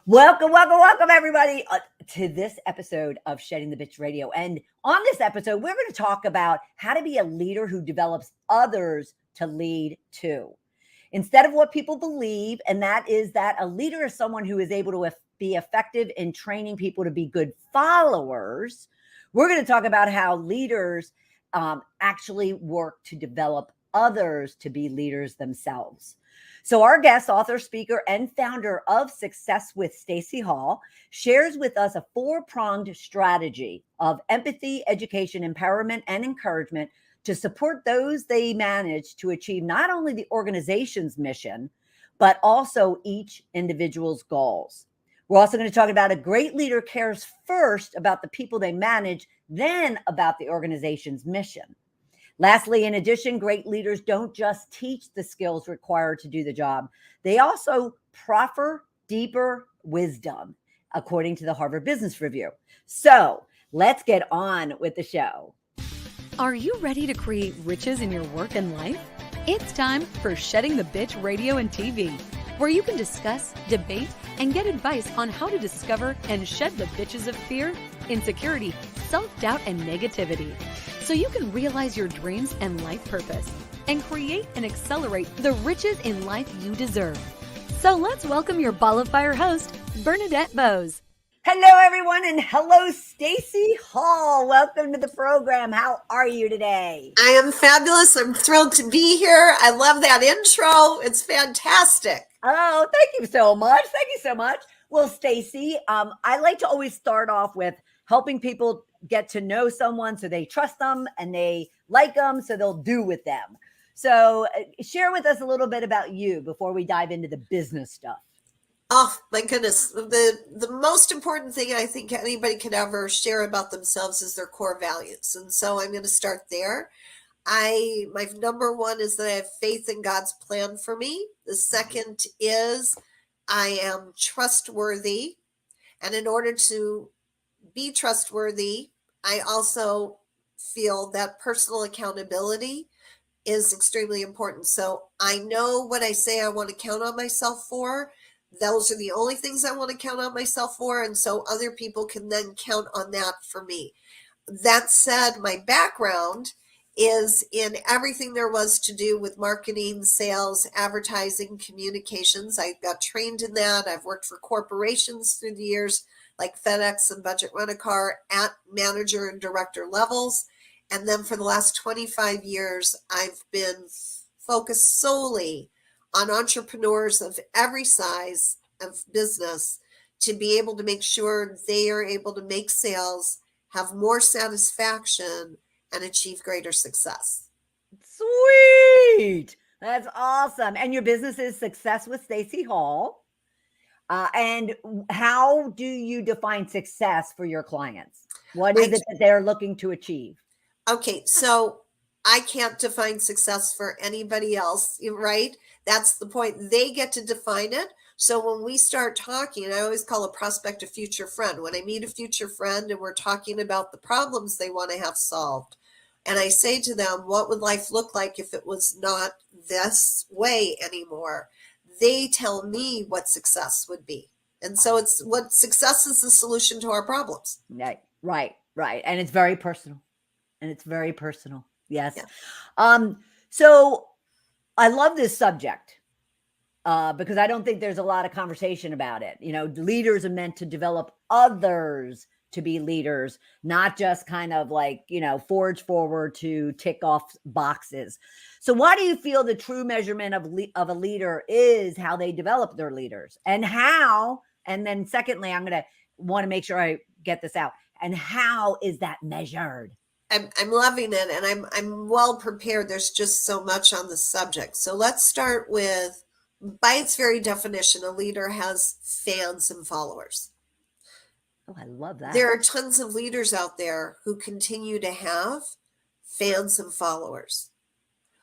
Welcome, everybody, to this episode of Shedding the Bitch Radio. And on this episode, we're going to talk about how to be a leader who develops others to lead too. Instead of what people believe, and that is that a leader is someone who is able to be effective in training people to be good followers. We're going to talk about how leaders actually work to develop others to be leaders themselves. So our guest, author, speaker, and founder of Success with Stacey Hall, shares with us a four-pronged strategy of empathy, education, empowerment, and encouragement to support those they manage to achieve not only the organization's mission, but also each individual's goals. We're also going to talk about a great leader cares first about the people they manage, then about the organization's mission. Lastly, in addition, great leaders don't just teach the skills required to do the job. They also proffer deeper wisdom, according to the Harvard Business Review. So let's get on with the show. Are you ready to create riches in your work and life? It's time for Shedding the Bitch Radio and TV, where you can discuss, debate, and get advice on how to discover and shed the bitches of fear, insecurity, self-doubt, and negativity, so you can realize your dreams and life purpose and create and accelerate the riches in life you deserve. So let's welcome your Ball of Fire host, Bernadette Boas. Hello, everyone, and hello, Stacey Hall. Welcome to the program. How are you today? I am fabulous. I'm thrilled to be here. I love that intro. It's fantastic. Oh, thank you so much. Thank you so much. Well, Stacey, I like to always start off with helping people get to know someone so they trust them and they like them so they'll do with them. So share with us a little bit about you before we dive into the business stuff. Oh, my goodness. The most important thing I think anybody can ever share about themselves is their core values. And so I'm going to start there. My number one is that I have faith in God's plan for me. The second is I am trustworthy. And in order to be trustworthy, I also feel that personal accountability is extremely important. So I know what I say I want to count on myself for. Those are the only things I want to count on myself for. And so other people can then count on that for me. That said, my background is in everything there was to do with marketing, sales, advertising, communications. I got trained in that. I've worked for corporations through the years, like FedEx and Budget Rent-A-Car at manager and director levels. And then for the last 25 years, I've been focused solely on entrepreneurs of every size of business to be able to make sure they are able to make sales, have more satisfaction, and achieve greater success. Sweet. That's awesome. And your business is Success with Stacey Hall. And how do you define success for your clients? What is it that they're looking to achieve? Okay, so I can't define success for anybody else, right? That's the point. They get to define it. So when we start talking, I always call a prospect a future friend. When I meet a future friend and we're talking about the problems they want to have solved, and I say to them, what would life look like if it was not this way anymore? They tell me what success would be. And so it's what success is the solution to our problems. Right. And it's very personal. Yes. Yeah. So I love this subject because I don't think there's a lot of conversation about it. You know, leaders are meant to develop others to be leaders, not just kind of like, forge forward to tick off boxes. So why do you feel the true measurement of a leader is how they develop their leaders and how, and then secondly, I'm going to want to make sure I get this out. And how is that measured? I'm loving it, and I'm well prepared. There's just so much on the subject. So let's start with, by its very definition, a leader has fans and followers. Oh, I love that. There are tons of leaders out there who continue to have fans and followers.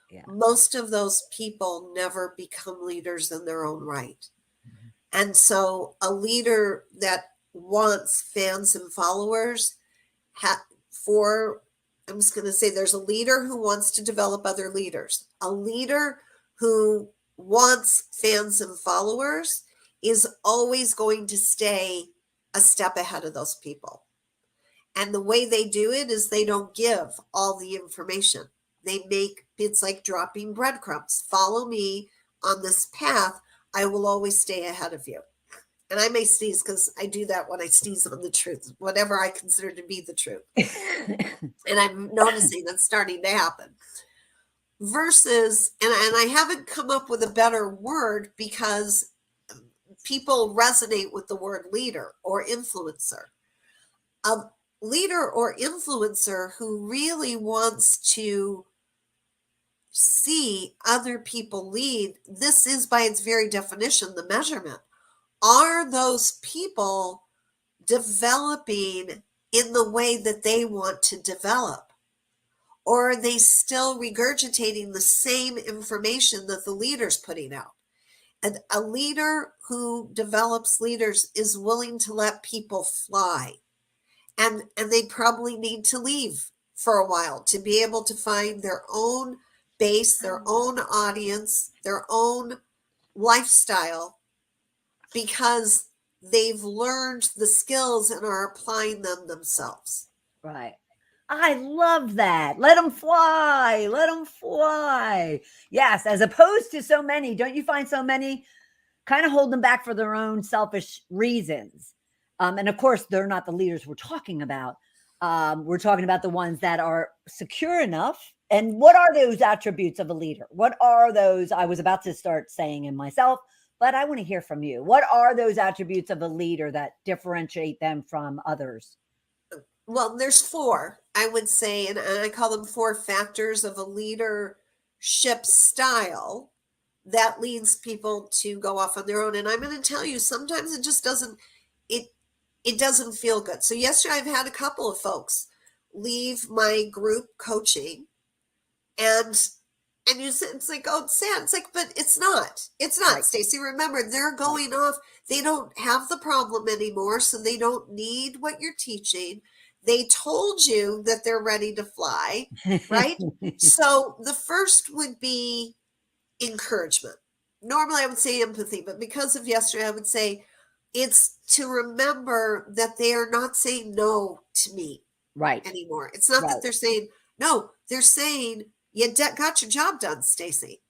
Yeah. Most of those people never become leaders in their own right. Mm-hmm. And so a leader that wants fans and followers I'm just going to say there's a leader who wants to develop other leaders. A leader who wants fans and followers is always going to stay a step ahead of those people. And the way they do it is they don't give all the information. It's like dropping breadcrumbs. Follow me on this path. I will always stay ahead of you. And I may sneeze because I do that when I sneeze on the truth, whatever I consider to be the truth. And I'm noticing that's starting to happen. Versus, and I haven't come up with a better word because people resonate with the word leader or influencer. A leader or influencer who really wants to see other people lead, this is by its very definition the measurement. Are those people developing in the way that they want to develop? Or are they still regurgitating the same information that the leader's putting out? And a leader who develops leaders is willing to let people fly. And they probably need to leave for a while to be able to find their own base, their own audience, their own lifestyle, because they've learned the skills and are applying them themselves. Right. I love that. Let them fly. Let them fly. Yes, as opposed to so many. Don't you find so many kind of hold them back for their own selfish reasons? And of course, they're not the leaders we're talking about. We're talking about the ones that are secure enough. And what are those attributes of a leader? What are those? I was about to start saying in myself, but I want to hear from you. What are those attributes of a leader that differentiate them from others? Well, there's 4, I would say, and I call them 4 factors of a leadership style that leads people to go off on their own. And I'm going to tell you, sometimes it just doesn't, it doesn't feel good. So yesterday I've had a couple of folks leave my group coaching, and you said, it's like, oh, it's sad. It's like, but it's not. It's not, right. Stacey, remember, they're going off. They don't have the problem anymore, so they don't need what you're teaching. They told you that they're ready to fly, right? So the first would be encouragement. Normally I would say empathy, but because of yesterday, I would say it's to remember that they are not saying no to me anymore. It's not that they're saying no. They're saying, you got your job done, Stacey.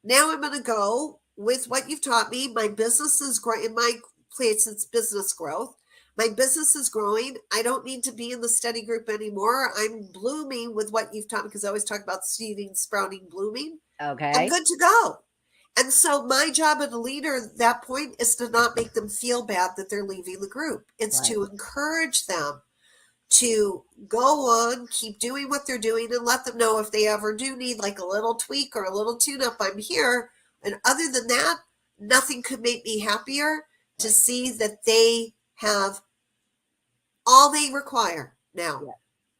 Now I'm going to go with what you've taught me. My business is growing. In my place, it's business growth. My business is growing. I don't need to be in the study group anymore. I'm blooming with what you've taught me, because I always talk about seeding, sprouting, blooming. Okay. I'm good to go. And so my job as a leader at that point is to not make them feel bad that they're leaving the group. It's to encourage them to go on, keep doing what they're doing, and let them know if they ever do need like a little tweak or a little tune-up, I'm here. And other than that, nothing could make me happier to see that they have all they require now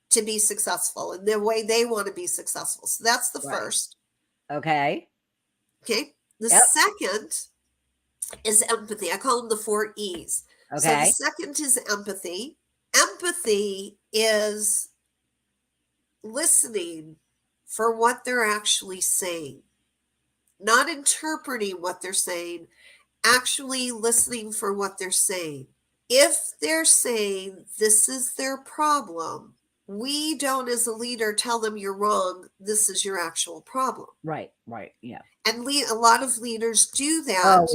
to be successful in the way they want to be successful. So that's the first. Okay. The second is empathy. I call them the 4 E's. Okay. So the second is empathy. Empathy is listening for what they're actually saying, not interpreting what they're saying, actually listening for what they're saying. If they're saying this is their problem, we don't, as a leader, tell them you're wrong. This is your actual problem. Right. Yeah. And a lot of leaders do that. Oh,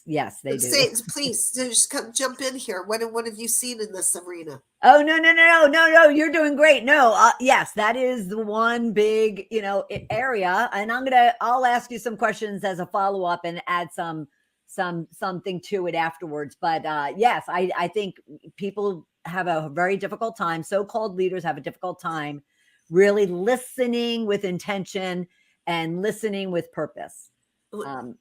yes, they do. Please, just jump in here. What have you seen in this arena? Oh, no. You're doing great. No, yes, that is the one big, area. And I'll ask you some questions as a follow-up and add something to it afterwards. But yes, I think people have a very difficult time. So-called leaders have a difficult time really listening with intention and listening with purpose.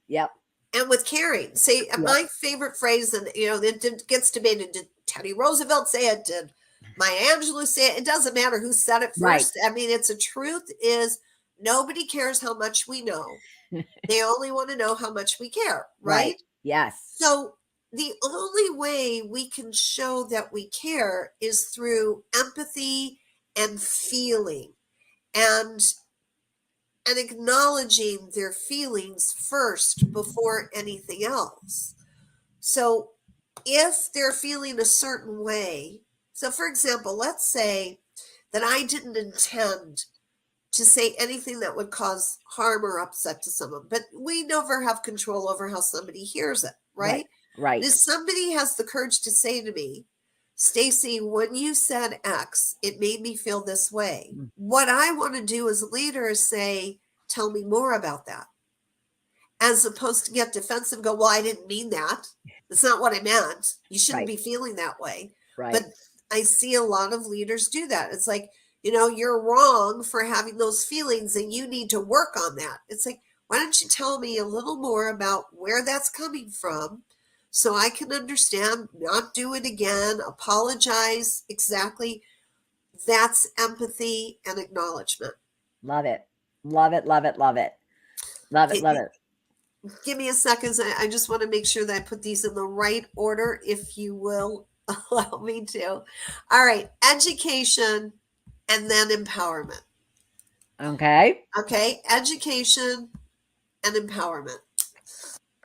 Yep. And with caring. See, my favorite phrase, and it gets debated. Did Teddy Roosevelt say it? Did Maya Angelou say it? It doesn't matter who said it first. I mean, it's a truth is nobody cares how much we know. They only want to know how much we care, right? Yes. So the only way we can show that we care is through empathy and feeling and acknowledging their feelings first before anything else. So if they're feeling a certain way, so for example, let's say that I didn't intend to say anything that would cause harm or upset to someone, but we never have control over how somebody hears it, right? Right. But if somebody has the courage to say to me, Stacy, when you said X, it made me feel this way. What I want to do as a leader is say, tell me more about that. As opposed to get defensive and go, well, I didn't mean that. That's not what I meant. You shouldn't be feeling that way. Right. But I see a lot of leaders do that. It's like, you're wrong for having those feelings and you need to work on that. It's like, why don't you tell me a little more about where that's coming from so I can understand, not do it again, apologize exactly. That's empathy and acknowledgement. Love it. Love it. Love it. Love it. Love it. Love it. Give me a second. I just want to make sure that I put these in the right order, if you will allow me to. All right. Education and then empowerment. Okay. Okay. Education and empowerment.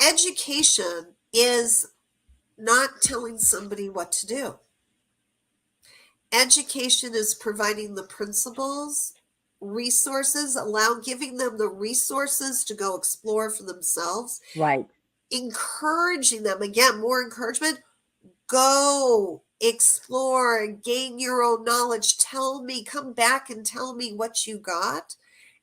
Education is not telling somebody what to do. Education is providing the principles, resources, giving them the resources to go explore for themselves. Right. Encouraging them, again, more encouragement. Go explore, gain your own knowledge. Come back and tell me what you got,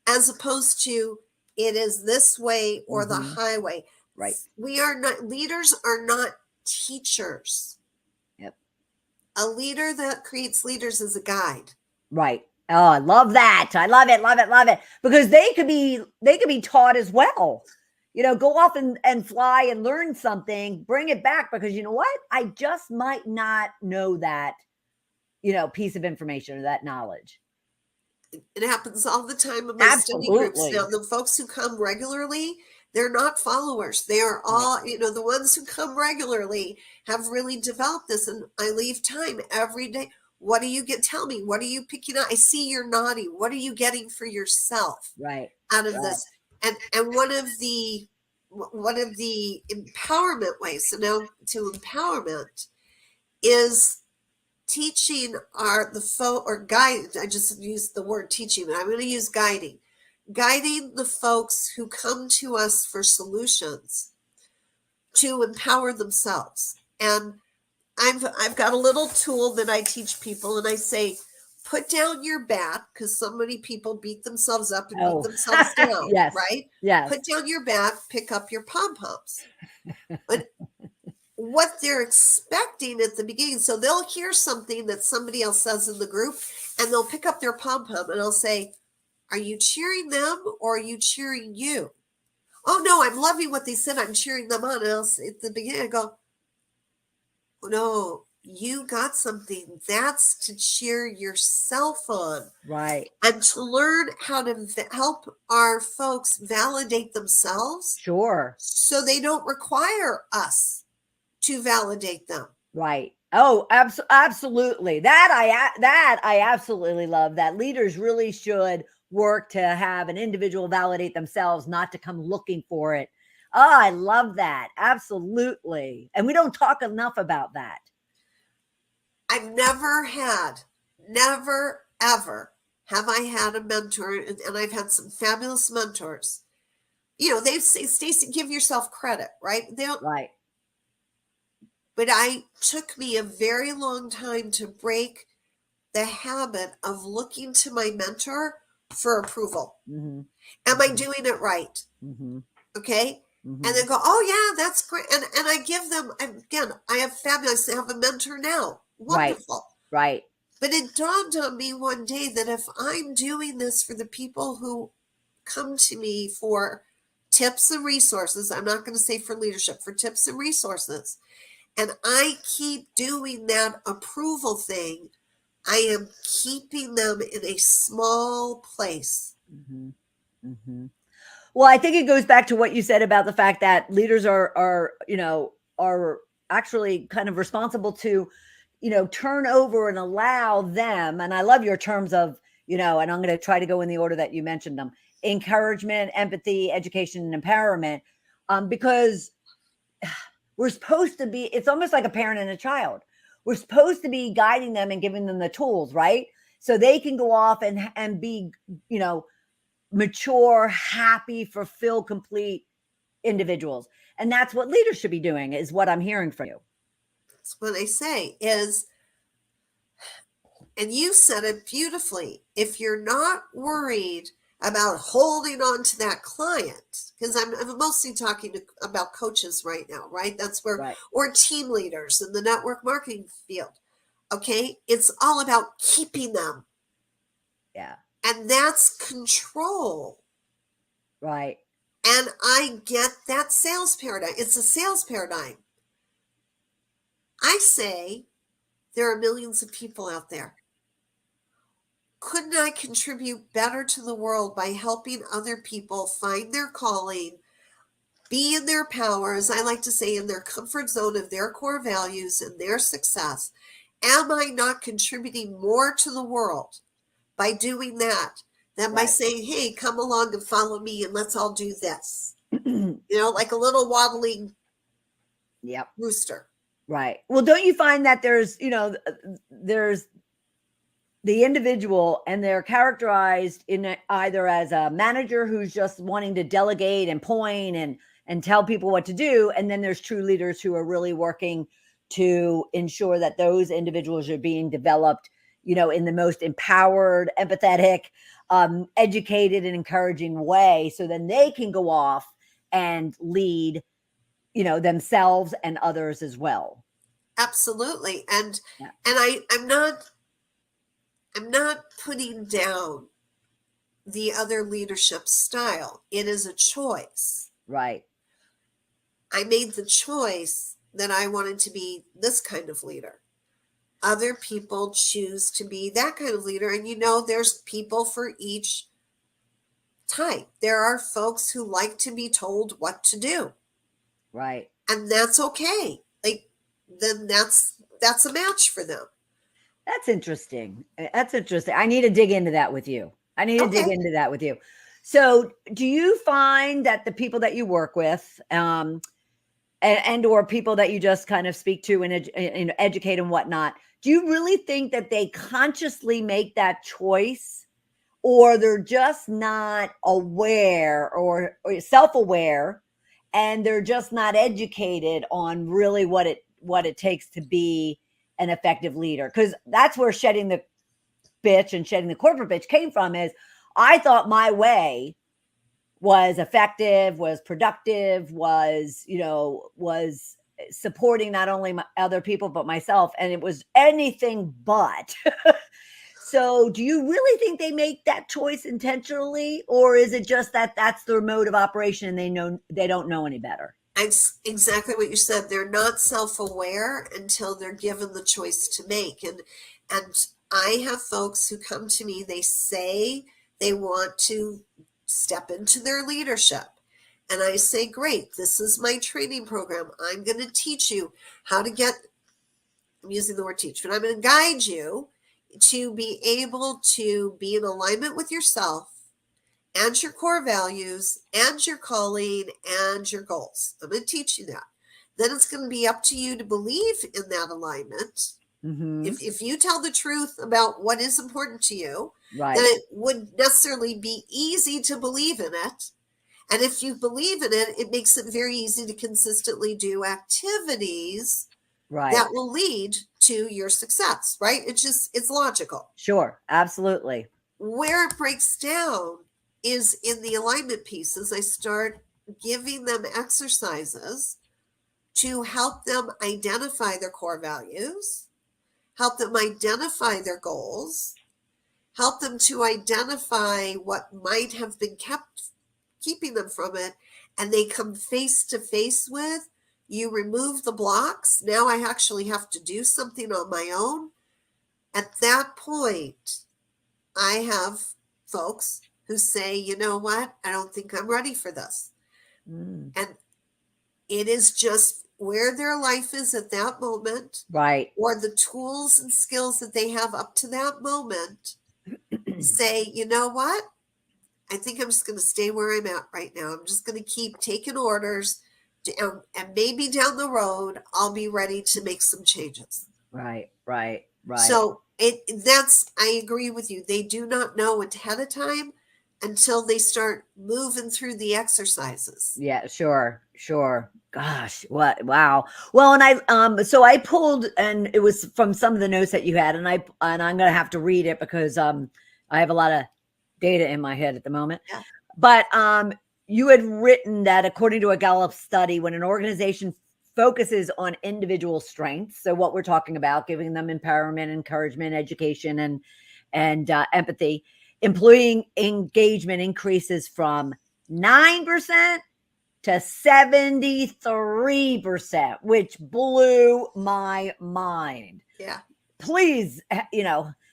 as opposed to it is this way or the highway. Right. Leaders are not teachers. Yep. A leader that creates leaders is a guide. Right. Oh, I love that. I love it. Love it. Love it. Because they could be taught as well. Go off and fly and learn something, bring it back, because you know what? I just might not know that, piece of information or that knowledge. It happens all the time in my study groups. Now, the folks who come regularly, they're not followers. They are all, the ones who come regularly have really developed this. And I leave time every day. What do you get? Tell me, what are you picking up? I see you're nodding. What are you getting for yourself out of this? And one of the empowerment ways, so now to empowerment, is teaching guide. I just used the word teaching, but I'm going to use guiding the folks who come to us for solutions to empower themselves. And I've got a little tool that I teach people, and I say, put down your bat, because so many people beat themselves up and beat themselves down. Yes. Right? Yes. Put down your bat, pick up your pom-poms. But what they're expecting at the beginning, so they'll hear something that somebody else says in the group, and they'll pick up their pom-pom, and I'll say, are you cheering them or are you cheering you? Oh, no, I'm loving what they said. I'm cheering them on. And at the beginning, I go, oh, no, you got something. That's to cheer yourself on. Right. And to learn how to help our folks validate themselves. Sure. So they don't require us to validate them. Right. Oh, absolutely. That I absolutely love. That leaders really should work to have an individual validate themselves, not to come looking for it. Oh, I love that. Absolutely. And we don't talk enough about that. I've never ever have I had a mentor, and I've had some fabulous mentors. They say, Stacy, give yourself credit, right? Right. But took me a very long time to break the habit of looking to my mentor for approval. Am I doing it right? Okay. And they go, oh yeah, that's great. And I give them, again, I have a mentor now. Wonderful. Right. But it dawned on me one day that if I'm doing this for the people who come to me for tips and resources, I'm not going to say for leadership, for tips and resources, and I keep doing that approval thing, I am keeping them in a small place. Well, I think it goes back to what you said about the fact that leaders are actually kind of responsible to, turn over and allow them. And I love your terms of, and I'm going to try to go in the order that you mentioned them: encouragement, empathy, education, and empowerment. Because we're supposed to be, it's almost like a parent and a child. We're supposed to be guiding them and giving them the tools, right? So they can go off and be, mature, happy, fulfilled, complete individuals. And that's what leaders should be doing, is what I'm hearing from you. That's what I say is, and you said it beautifully, if you're not worried about holding on to that client, because I'm mostly talking about coaches right now, right? That's where, right. Or team leaders in the network marketing field. Okay. It's all about keeping them. Yeah. And that's control. Right. And I get that sales paradigm. It's a sales paradigm. I say there are millions of people out there. Couldn't I contribute better to the world by helping other people find their calling, be in their power, as I like to say, in their comfort zone of their core values and their success? Am I not contributing more to the world by doing that than by saying, hey, come along and follow me and let's all do this? Like a little waddling rooster. Right. Well, don't you find that there's the individual, and they're characterized in either as a manager who's just wanting to delegate and point and tell people what to do. And then there's true leaders who are really working to ensure that those individuals are being developed, in the most empowered, empathetic, educated and encouraging way. So then they can go off and lead, themselves and others as well. Absolutely. And I'm not putting down the other leadership style. It is a choice. Right. I made the choice that I wanted to be this kind of leader. Other people choose to be that kind of leader. And there's people for each type. There are folks who like to be told what to do. Right. And that's okay. Then that's a match for them. That's interesting. I need to dig into that with you. So do you find that the people that you work with, and or people that you just kind of speak to and educate and whatnot, do you really think that they consciously make that choice, or they're just not aware or self-aware, and they're just not educated on really what it takes to be an effective leader? Because that's where shedding the bitch and shedding the corporate bitch came from. Is I thought my way was effective, was productive, was supporting not only other people but myself, and it was anything but. So do you really think they make that choice intentionally, or is it just that that's their mode of operation and they don't know any better? It's exactly what you said. They're not self-aware until they're given the choice to make. And I have folks who come to me, they say they want to step into their leadership. And I say, great, this is my training program. I'm going to teach you how to I'm using the word teach, but I'm going to guide you to be able to be in alignment with yourself and your core values and your calling and your goals. I'm going to teach you that. Then it's going to be up to you to believe in that alignment. Mm-hmm. If you tell the truth about what is important to you, then it wouldn't necessarily be easy to believe in it. And if you believe in it, it makes it very easy to consistently do activities that will lead to your success, right? It's logical. Sure, absolutely. Where it breaks down is in the alignment pieces. I start giving them exercises to help them identify their core values, help them identify their goals, help them to identify what might have been keeping them from it, and they come face to face with. You remove the blocks. Now I actually have to do something on my own. At that point, I have folks who say, you know what? I don't think I'm ready for this. Mm. And it is just where their life is at that moment. Right. Or the tools and skills that they have up to that moment say, you know what? I think I'm just going to stay where I'm at right now. I'm just going to keep taking orders, And maybe down the road, I'll be ready to make some changes. Right. So I agree with you. They do not know ahead of time until they start moving through the exercises. Yeah, sure. Gosh, what? Wow. Well, and so I pulled, and it was from some of the notes that you had, and I'm gonna have to read it because I have a lot of data in my head at the moment. Yeah. But you had written that according to a Gallup study, when an organization focuses on individual strengths, so what we're talking about, giving them empowerment, encouragement, education, and empathy, employee engagement increases from 9% to 73%, which blew my mind. Yeah. Please,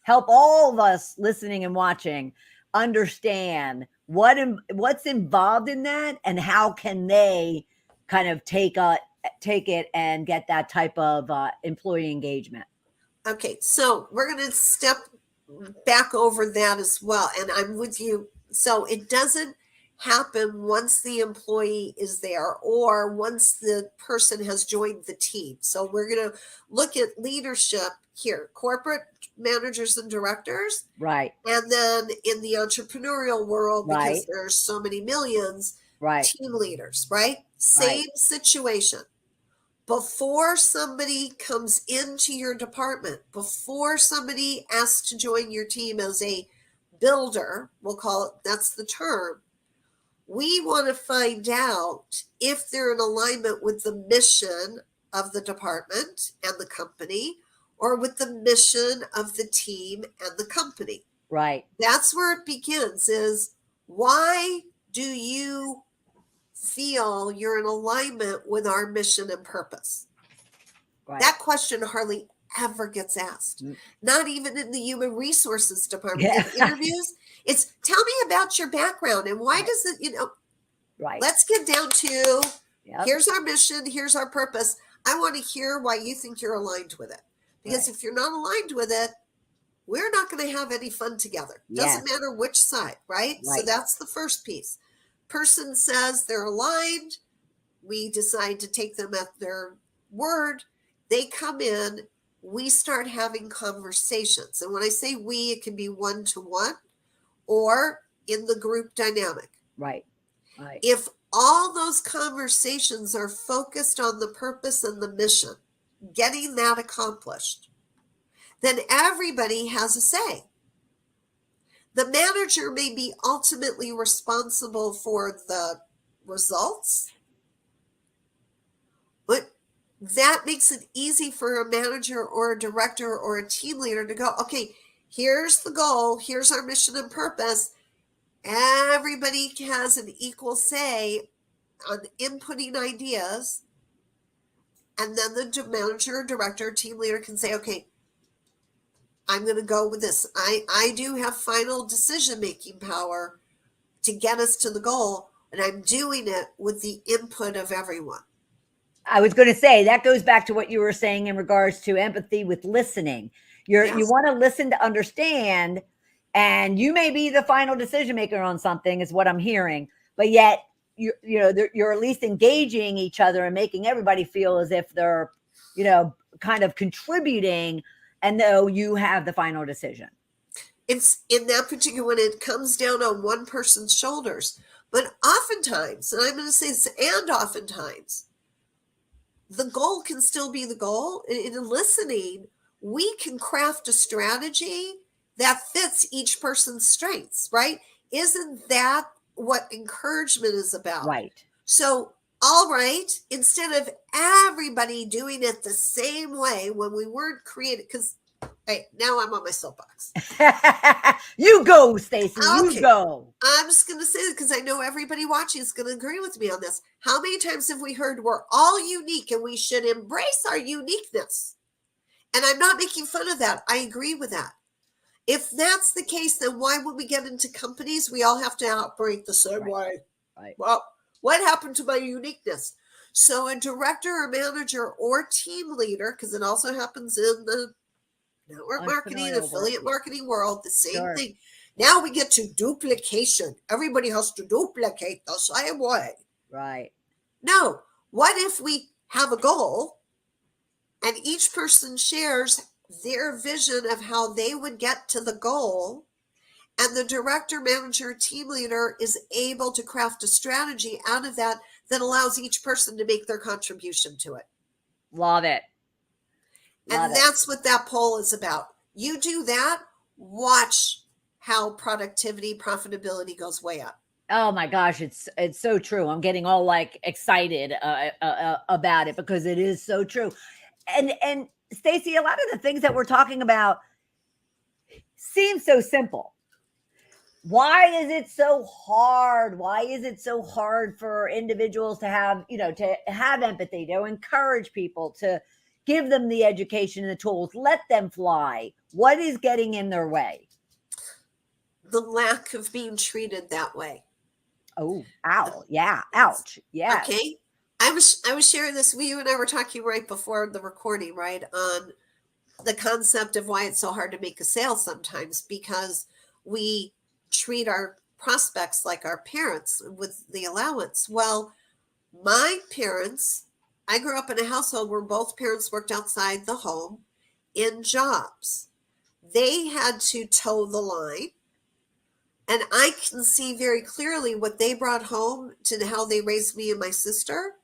help all of us listening and watching understand what's involved in that, and how can they kind of take it and get that type of employee engagement. Okay, so we're going to step back over that as well, and I'm with you. So it doesn't happen once the employee is there or once the person has joined the team. So we're going to look at leadership here, corporate managers and directors, right? And then in the entrepreneurial world, because right. there's so many millions, right? Team leaders, right? Same situation. Before somebody comes into your department, before somebody asks to join your team as a builder, we'll call it, that's the term, we want to find out if they're in alignment with the mission of the department and the company, or with the mission of the team and the company. Right. That's where it begins, is why do you feel you're in alignment with our mission and purpose? Right. That question hardly ever gets asked. Not even in the human resources department. Yeah. In interviews, it's tell me about your background and why does it, right. Let's get down to here's our mission, here's our purpose. I want to hear why you think you're aligned with it. Because if you're not aligned with it, we're not going to have any fun together. Doesn't matter which side, right? So that's the first piece. Person says they're aligned. We decide to take them at their word. They come in. We start having conversations. And when I say we, it can be one-to-one or in the group dynamic. Right. If all those conversations are focused on the purpose and the mission, getting that accomplished, then everybody has a say. The manager may be ultimately responsible for the results, but that makes it easy for a manager or a director or a team leader to go, okay, here's the goal, here's our mission and purpose. Everybody has an equal say on inputting ideas. And then the manager, director, team leader can say, okay, I'm going to go with this. I do have final decision-making power to get us to the goal, and I'm doing it with the input of everyone. I was going to say, that goes back to what you were saying in regards to empathy with listening. You want to listen to understand, and you may be the final decision maker on something, is what I'm hearing, but yet you're at least engaging each other and making everybody feel as if they're, kind of contributing, and though you have the final decision. It's in that particular, when it comes down on one person's shoulders, but oftentimes, and I'm going to say this, and oftentimes, the goal can still be the goal. In listening, we can craft a strategy that fits each person's strengths, right? Isn't that what encouragement is about? Right. So, all right, instead of everybody doing it the same way when we weren't created, because now I'm on my soapbox. You go, Stacy. Okay. You go. I'm just going to say that because I know everybody watching is going to agree with me on this. How many times have we heard we're all unique and we should embrace our uniqueness? And I'm not making fun of that. I agree with that. If that's the case, then why would we get into companies? We all have to operate the same way. Right. Well, what happened to my uniqueness? So a director or manager or team leader, because it also happens in the network marketing, affiliate marketing world, the same thing. Now we get to duplication. Everybody has to duplicate the same way. Right. No, What if we have a goal and each person shares their vision of how they would get to the goal, and the director, manager, team leader is able to craft a strategy out of that that allows each person to make their contribution to it. Love it. And that's what that poll is about. You do that, watch how productivity, profitability goes way up. Oh my gosh, it's so true. I'm getting all like excited about it because it is so true. And Stacey, a lot of the things that we're talking about seem so simple. Why is it so hard? Why is it so hard for individuals to have, to have empathy, to encourage people, to give them the education and the tools, let them fly? What is getting in their way? The lack of being treated that way. Oh, ow. Yeah. Ouch. Yeah. Okay. I was sharing this with you, and I were talking right before the recording, right, on the concept of why it's so hard to make a sale sometimes, because we treat our prospects like our parents with the allowance. Well, my parents, I grew up in a household where both parents worked outside the home in jobs. They had to toe the line. And I can see very clearly what they brought home to how they raised me and my sister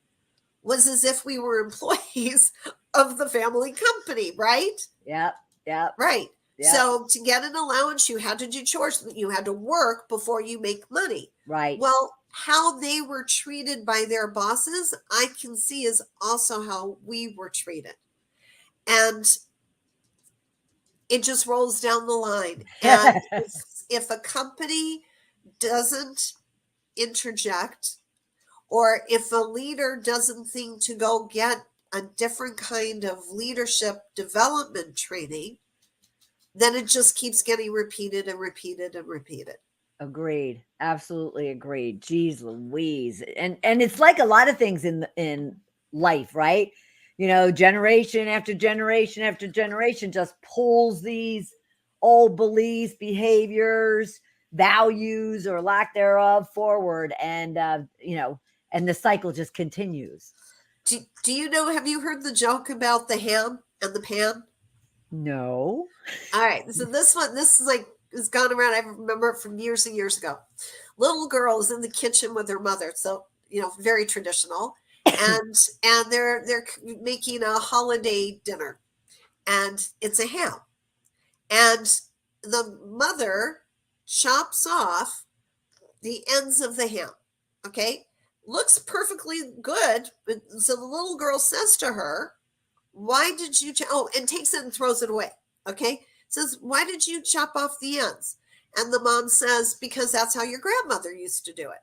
was as if we were employees of the family company, right? Yep. Yep. Right. Yep. So to get an allowance, you had to do chores, you had to work before you make money. Right. Well, how they were treated by their bosses, I can see is also how we were treated. And it just rolls down the line. And if a company doesn't interject, or if a leader doesn't think to go get a different kind of leadership development training, then it just keeps getting repeated and repeated and repeated. Agreed. Absolutely agreed. Jeez Louise. And it's like a lot of things in life, right? Generation after generation after generation just pulls these old beliefs, behaviors, values, or lack thereof forward. And, and the cycle just continues. Do you know, have you heard the joke about the ham and the pan? No. All right. So this is like, it's gone around. I remember it from years and years ago. Little girl is in the kitchen with her mother. So, very traditional. And they're making a holiday dinner, and it's a ham. And the mother chops off the ends of the ham. Okay. Looks perfectly good. So the little girl says to her, why did you, and takes it and throws it away. Okay. Says, why did you chop off the ends? And the mom says, because that's how your grandmother used to do it.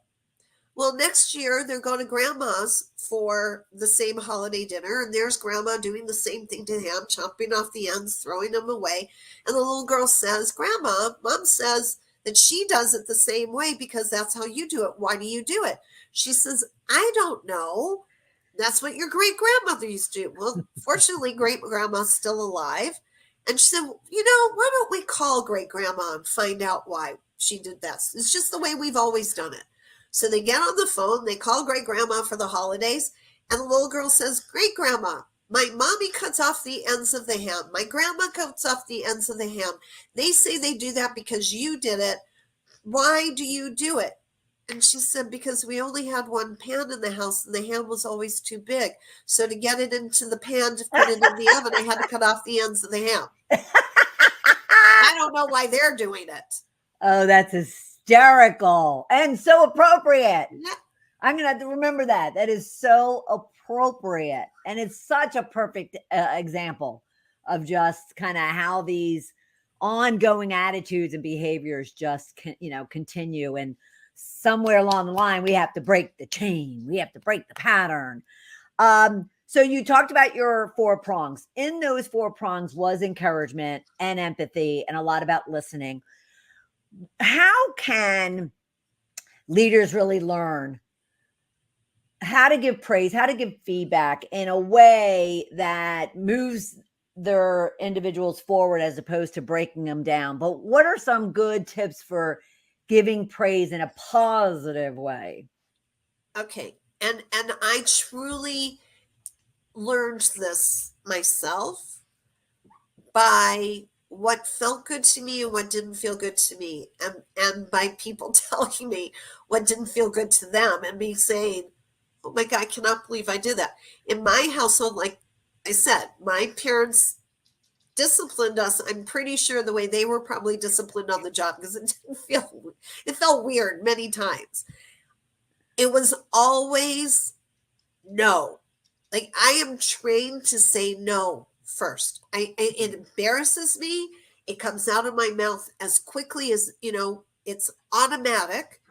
Well, next year they're going to grandma's for the same holiday dinner, and there's grandma doing the same thing to him, chopping off the ends, throwing them away. And the little girl says, Grandma, Mom says that she does it the same way because that's how you do it. Why do you do it? She says, I don't know. That's what your great grandmother used to do. Well, fortunately, great grandma's still alive. And she said, why don't we call great grandma and find out why she did that? It's just the way we've always done it. So they get on the phone, they call great grandma for the holidays, and the little girl says, Great grandma, my mommy cuts off the ends of the ham. My grandma cuts off the ends of the ham. They say they do that because you did it. Why do you do it? And she said, because we only had one pan in the house and the ham was always too big. So to get it into the pan to put it in the oven, I had to cut off the ends of the ham. I don't know why they're doing it. Oh, that's hysterical and so appropriate. Yeah. I'm going to have to remember that. That is so appropriate. And it's such a perfect example of just kind of how these ongoing attitudes and behaviors just, continue. And somewhere along the line, we have to break the chain. We have to break the pattern. So you talked about your 4 prongs. In those 4 prongs was encouragement and empathy and a lot about listening. How can leaders really learn how to give praise, how to give feedback in a way that moves their individuals forward as opposed to breaking them down? But what are some good tips for giving praise in a positive way? Okay. And I truly learned this myself by what felt good to me and what didn't feel good to me, and by people telling me what didn't feel good to them, and me saying, oh my God, I cannot believe I did that. In my household, like I said, my parents disciplined us. I'm pretty sure the way they were probably disciplined on the job, because it felt weird many times. It was always no. Like, I am trained to say no first. It embarrasses me. It comes out of my mouth as quickly as, it's automatic,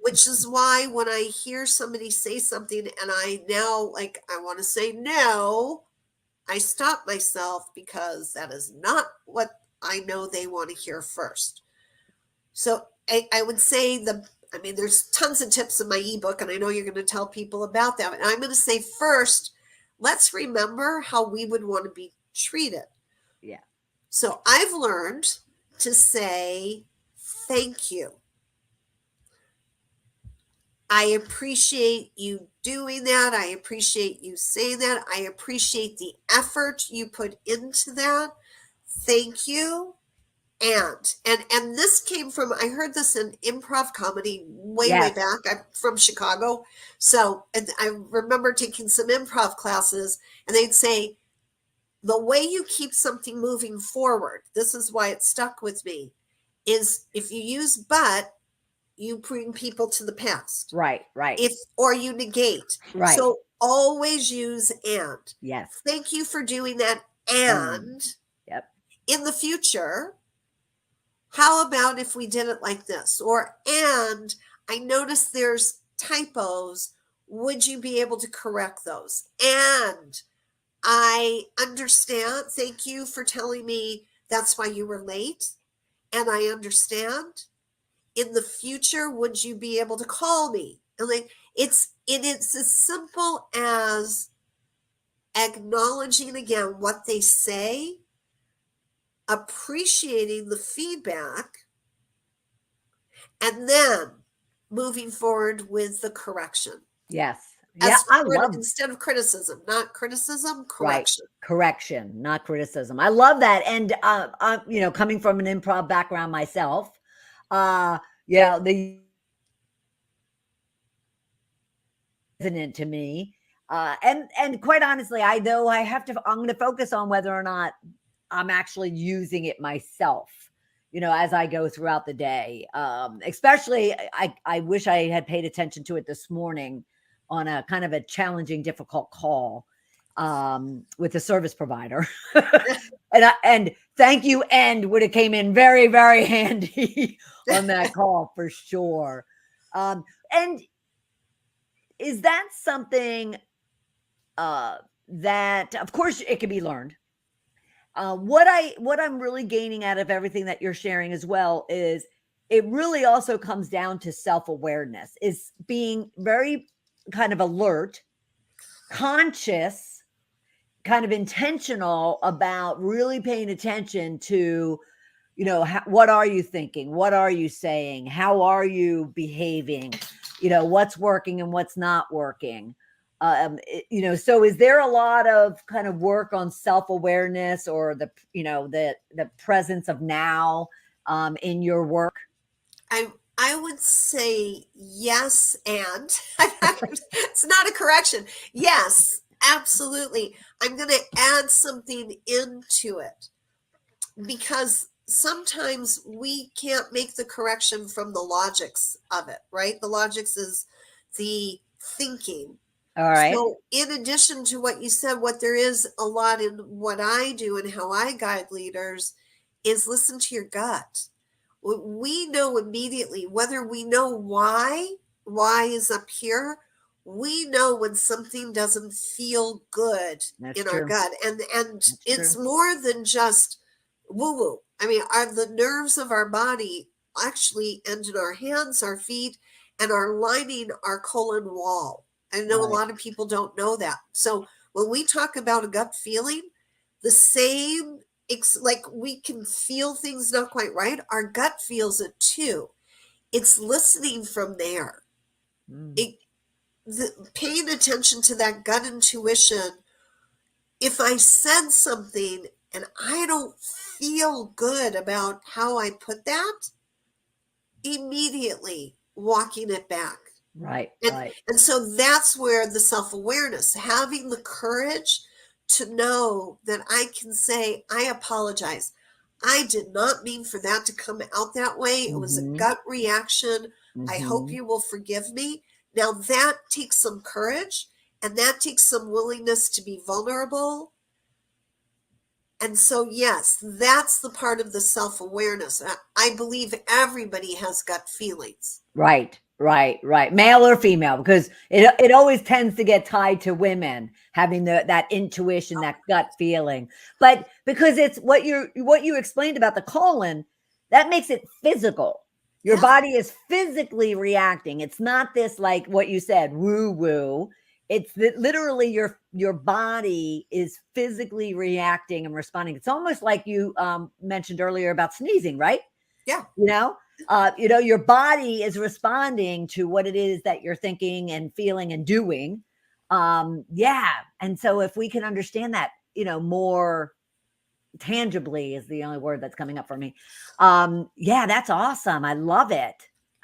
which is why when I hear somebody say something and I now, like, I want to say no, I stop myself, because that is not what I know they want to hear first. So I would say there's tons of tips in my ebook, and I know you're going to tell people about that. And I'm going to say first, let's remember how we would want to be treated. Yeah. So I've learned to say thank you. I appreciate you doing that. I appreciate you saying that. I appreciate the effort you put into that. Thank you. And this came from, I heard this in improv comedy way back. I'm from Chicago. So I remember taking some improv classes, and they'd say, the way you keep something moving forward, this is why it stuck with me, is if you use but, you bring people to the past. Right. Or you negate. Right. So always use and. Yes. Thank you for doing that. And yep. In the future, how about if we did it like this? Or, and I noticed there's typos. Would you be able to correct those? And I understand. Thank you for telling me that's why you were late. And I understand. In the future, would you be able to call me? And like, it's as simple as acknowledging again what they say, appreciating the feedback, and then moving forward with the correction. Yes. Yeah, instead of criticism, not criticism, correction. Right. Correction, not criticism. I love that. And I'm, coming from an improv background myself, the resonant to me. And quite honestly, I'm going to focus on whether or not I'm actually using it myself, as I go throughout the day. Especially, I wish I had paid attention to it this morning on a kind of a challenging, difficult call with a service provider. and thank you, and would have came in very, very handy on that call for sure. And is that something that, of course, it can be learned? What I'm really gaining out of everything that you're sharing as well is it really also comes down to self-awareness, is being very kind of alert, conscious, kind of intentional about really paying attention to, what are you thinking? What are you saying? How are you behaving? What's working and what's not working? So is there a lot of kind of work on self-awareness or the presence of now in your work? I would say yes, and it's not a correction. Yes, absolutely. I'm going to add something into it, because sometimes we can't make the correction from the logics of it, right? The logics is the thinking. All right. So in addition to what you said, what there is a lot in what I do and how I guide leaders is listen to your gut. We know immediately, whether we know why is up here, we know when something doesn't feel good in our gut. And it's more than just woo-woo. I mean, the nerves of our body actually end in our hands, our feet, and are lining our colon wall. I know a lot of people don't know that. So when we talk about a gut feeling, the same, like we can feel things not quite right, our gut feels it too. It's listening from there. paying attention to that gut intuition. If I said something and I don't feel good about how I put that, immediately walking it back. Right. And so that's where the self-awareness, having the courage to know that I can say, I apologize. I did not mean for that to come out that way. It was a gut reaction. I hope you will forgive me. Now that takes some courage, and that takes some willingness to be vulnerable. And so, yes, that's the part of the self-awareness. I believe everybody has gut feelings. Right. Male or female, because it always tends to get tied to women having that intuition, that gut feeling. But because it's what you explained about the colon, that makes it physical. Your body is physically reacting. It's not this, like what you said, woo woo. It's literally your body is physically reacting and responding. It's almost like you mentioned earlier about sneezing, right? Yeah. Your body is responding to what it is that you're thinking and feeling and doing. And so if we can understand that, more tangibly is the only word that's coming up for me. That's awesome. I love it.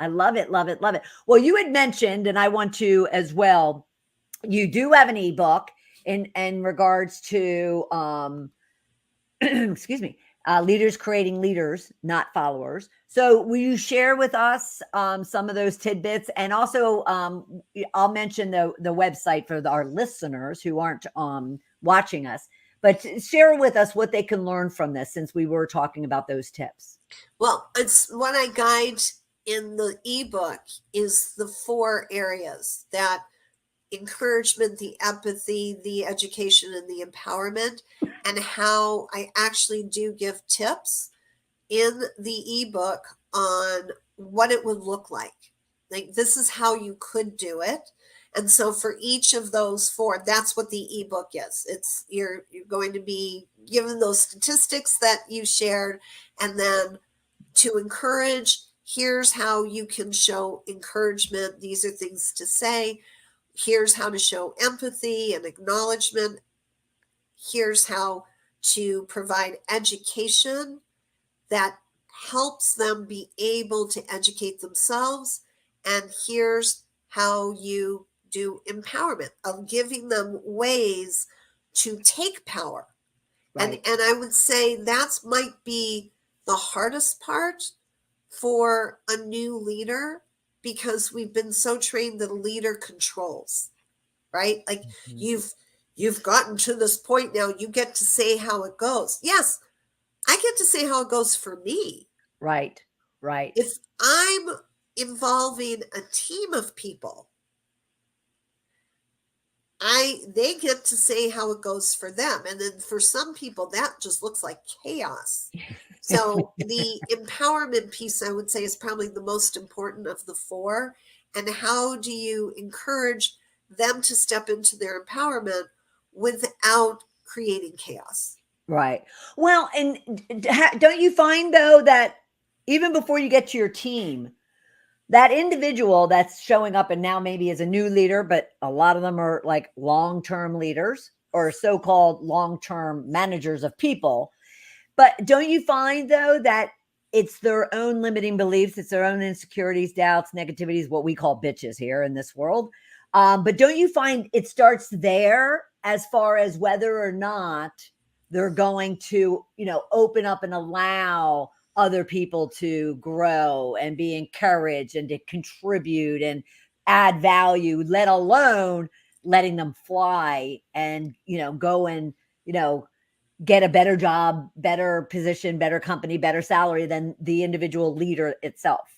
Love it. Well, you had mentioned, and I want to as well, you do have an ebook in regards to excuse me, leaders creating leaders, not followers. So will you share with us some of those tidbits? And also I'll mention the website for our listeners who aren't watching us, but share with us what they can learn from this, since we were talking about those tips. Well, it's what I guide in the ebook is the 4 areas: that encouragement, the empathy, the education, and the empowerment, and how I actually do give tips in the ebook on what it would look like. Like, this is how you could do it. And so for each of those 4, that's what the ebook is. It's you're going to be given those statistics that you shared, and then to encourage, here's how you can show encouragement. These are things to say. Here's how to show empathy and acknowledgement. Here's how to provide education that helps them be able to educate themselves. And here's how you do empowerment, of giving them ways to take power. Right. And I would say that might be the hardest part for a new leader, because we've been so trained that a leader controls, right? Like you've gotten to this point now, you get to say how it goes. Yes, I get to say how it goes for me. Right. If I'm involving a team of people, they get to say how it goes for them. And then for some people, that just looks like chaos. So the empowerment piece, I would say, is probably the most important of the 4. And how do you encourage them to step into their empowerment without creating chaos? Right. Well, and don't you find, though, that even before you get to your team, that individual that's showing up and now maybe is a new leader, but a lot of them are like long-term leaders or so-called long-term managers of people. But don't you find, though, that it's their own limiting beliefs, it's their own insecurities, doubts, negativities, what we call bitches here in this world. But don't you find it starts there as far as whether or not they're going to, open up and allow other people to grow and be encouraged and to contribute and add value, let alone letting them fly and, go and, get a better job, better position, better company, better salary than the individual leader itself.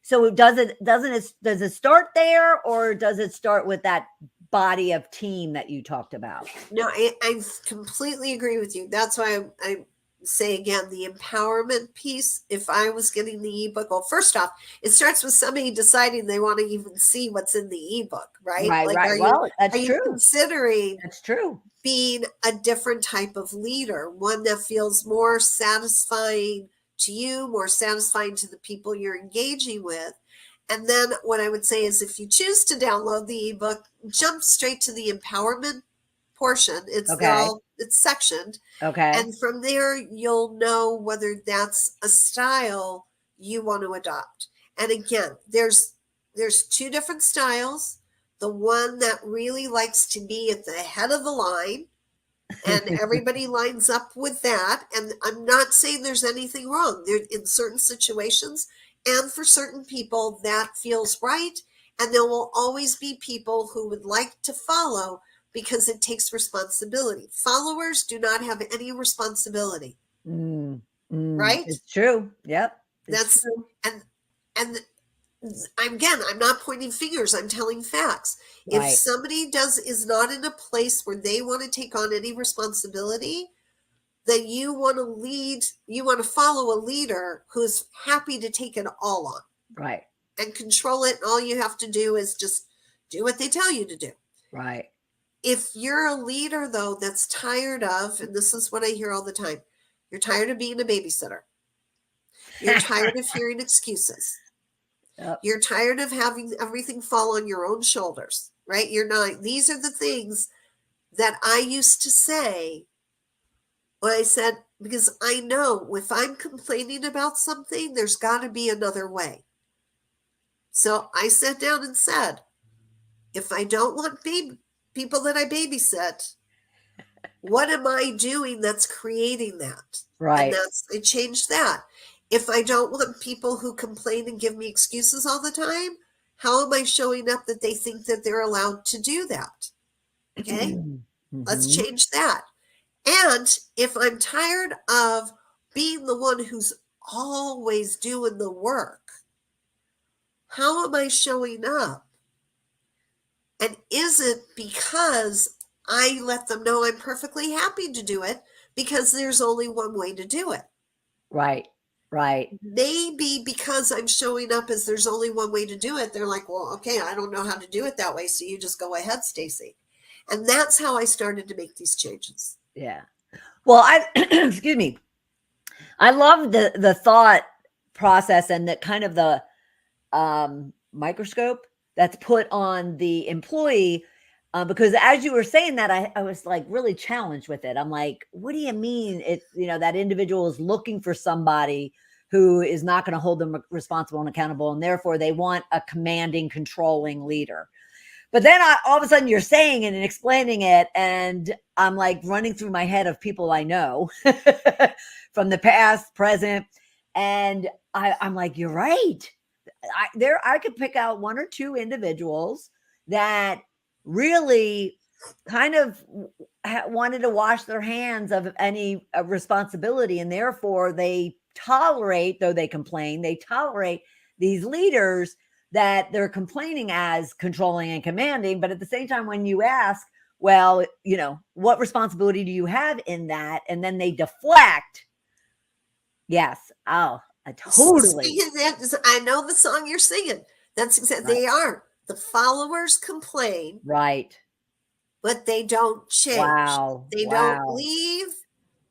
So does it start there, or does it start with that body of team that you talked about? No, I completely agree with you. That's why I say again, the empowerment piece. If I was getting the ebook, well, first off, it starts with somebody deciding they want to even see what's in the ebook, right? That's true. Considering that's true being a different type of leader, one that feels more satisfying to you, more satisfying to the people you're engaging with? And then what I would say is if you choose to download the ebook, jump straight to the empowerment portion. It's sectioned. Okay. And from there, you'll know whether that's a style you want to adopt. And again, there's two different styles. The one that really likes to be at the head of the line, and everybody lines up with that. And I'm not saying there's anything wrong. There, in certain situations and for certain people, that feels right. And there will always be people who would like to follow because it takes responsibility. Followers do not have any responsibility. Right? It's true. Yep. That's true. And I'm not pointing fingers. I'm telling facts. Right. If somebody is not in a place where they want to take on any responsibility, then you want to lead, you want to follow a leader who's happy to take it all on. Right. And control it. And all you have to do is just do what they tell you to do. Right. If you're a leader, though, that's tired of, and this is what I hear all the time, you're tired of being a babysitter. You're tired of hearing excuses. Yep. You're tired of having everything fall on your own shoulders, right? You're not. These are the things that I used to say when I said, because I know if I'm complaining about something, there's got to be another way. So I sat down and said, if I don't want people that I babysit, what am I doing that's creating that? Right. And I changed that. If I don't want people who complain and give me excuses all the time, how am I showing up that they think that they're allowed to do that? Okay, Let's change that. And if I'm tired of being the one who's always doing the work, how am I showing up? And is it because I let them know I'm perfectly happy to do it because there's only one way to do it? Right. Right. Maybe because I'm showing up as there's only one way to do it, they're like, well, okay, I don't know how to do it that way. So you just go ahead, Stacy. And that's how I started to make these changes. Yeah. Well, excuse me. I love the thought process and that kind of the microscope that's put on the employee. Because as you were saying that, I was like really challenged with it. I'm like, what do you mean? It's, that individual is looking for somebody who is not going to hold them responsible and accountable. And therefore they want a commanding, controlling leader. But then all of a sudden you're saying it and explaining it. And I'm like running through my head of people I know from the past, present. And I'm like, you're right. I could pick out one or two individuals that really kind of wanted to wash their hands of any responsibility. And therefore they tolerate, though they complain, they tolerate these leaders that they're complaining as controlling and commanding. But at the same time, when you ask, well, what responsibility do you have in that? And then they deflect. Yes. Oh, I totally. I know the song you're singing. That's exactly, right. They are. The followers complain. Right. But they don't change. Wow. They don't leave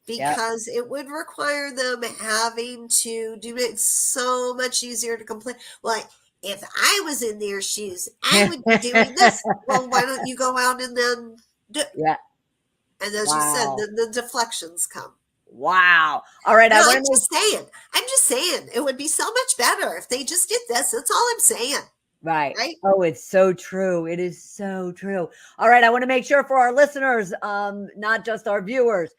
because it would require them having to do it so much easier to complain. Like, if I was in their shoes, I would be doing this. Well, why don't you go out and then do it? Yeah. And as you said, then the deflections come. Wow. All right. No, I'm just saying it would be so much better if they just did this. That's all I'm saying. Right. Oh, it's so true. It is so true. All right. I want to make sure for our listeners, not just our viewers,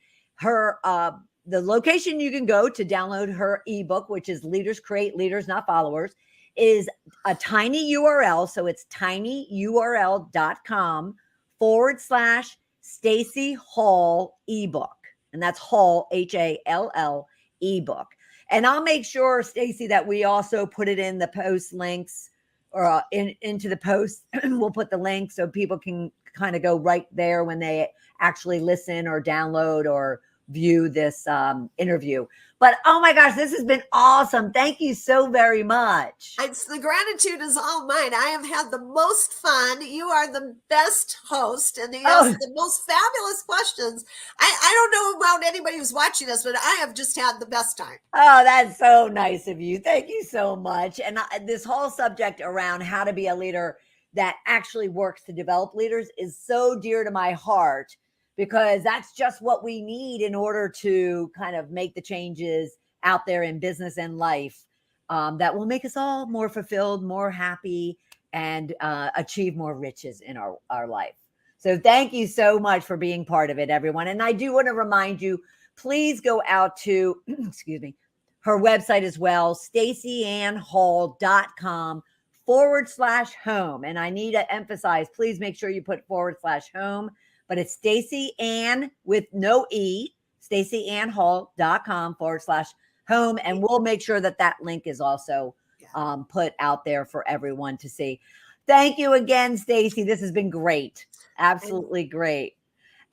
the location you can go to download her ebook, which is Leaders Create Leaders, Not Followers, is a tiny URL. So it's tinyurl.com/Stacy Hall ebook. And that's Hall, Hall ebook. And I'll make sure, Stacy, that we also put it in the post links or into the post. We'll put the link so people can kind of go right there when they actually listen or download or view this interview. But oh my gosh, this has been awesome. Thank you so very much. The gratitude is all mine. I have had the most fun. You are the best host, and you ask the most fabulous questions. I don't know about anybody who's watching us, but I have just had the best time. Oh, that's so nice of you. Thank you so much. And this whole subject around how to be a leader that actually works to develop leaders is so dear to my heart, because that's just what we need in order to kind of make the changes out there in business and life that will make us all more fulfilled, more happy, and achieve more riches in our life. So thank you so much for being part of it, everyone. And I do want to remind you, please go out to, excuse me, her website as well, stacyannhall.com/home. And I need to emphasize, please make sure you put /home. But it's Stacy Ann with no E, stacyannhall.com/home. And we'll make sure that link is also put out there for everyone to see. Thank you again, Stacy. This has been great. Absolutely great.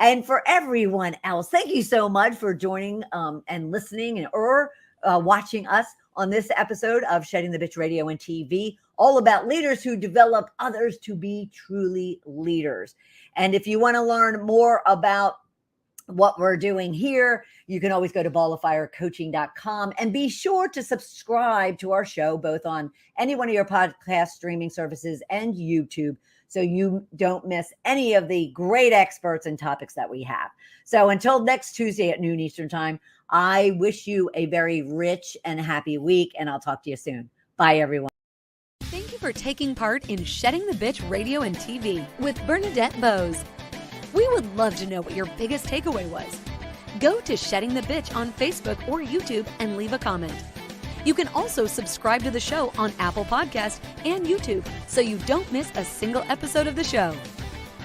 And for everyone else, thank you so much for joining and listening or watching us on this episode of Shedding the Bitch Radio and TV, all about leaders who develop others to be truly leaders. And if you want to learn more about what we're doing here, you can always go to balloffirecoaching.com and be sure to subscribe to our show, both on any one of your podcast streaming services and YouTube, so you don't miss any of the great experts and topics that we have. So until next Tuesday at noon Eastern time, I wish you a very rich and happy week, and I'll talk to you soon. Bye, everyone. Thank you for taking part in Shedding the Bitch Radio and TV with Bernadette Boas. We would love to know what your biggest takeaway was. Go to Shedding the Bitch on Facebook or YouTube and leave a comment. You can also subscribe to the show on Apple Podcasts and YouTube so you don't miss a single episode of the show.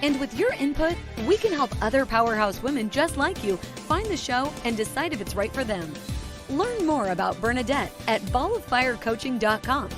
And with your input, we can help other powerhouse women just like you find the show and decide if it's right for them. Learn more about Bernadette at balloffirecoaching.com